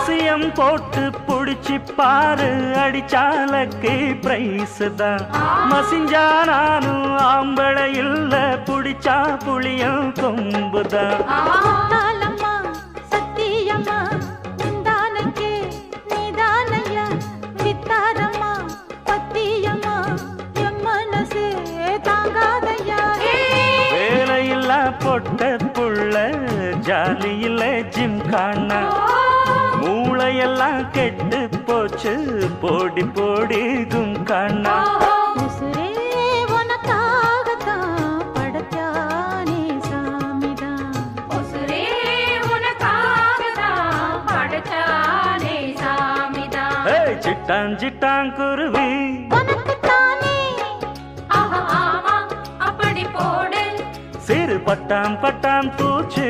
வசியம் போட்டு புடிச்சு பாரு அடிச்சாலக்கு பிரைஸ் தான் மசிஞ்சா நானும் ஆம்பளை இல்ல புடிச்சா புளியும் கொம்புதான் வேலையில்லா பொட்ட புள்ள ஜாலியில ஜிம் காணா மூளையெல்லாம் கெட்டு போச்சு போடி போடி கும் காணா சிட்டான் சிட்டான் குருவி சிறு பட்டாம் பட்டாம் பூச்சி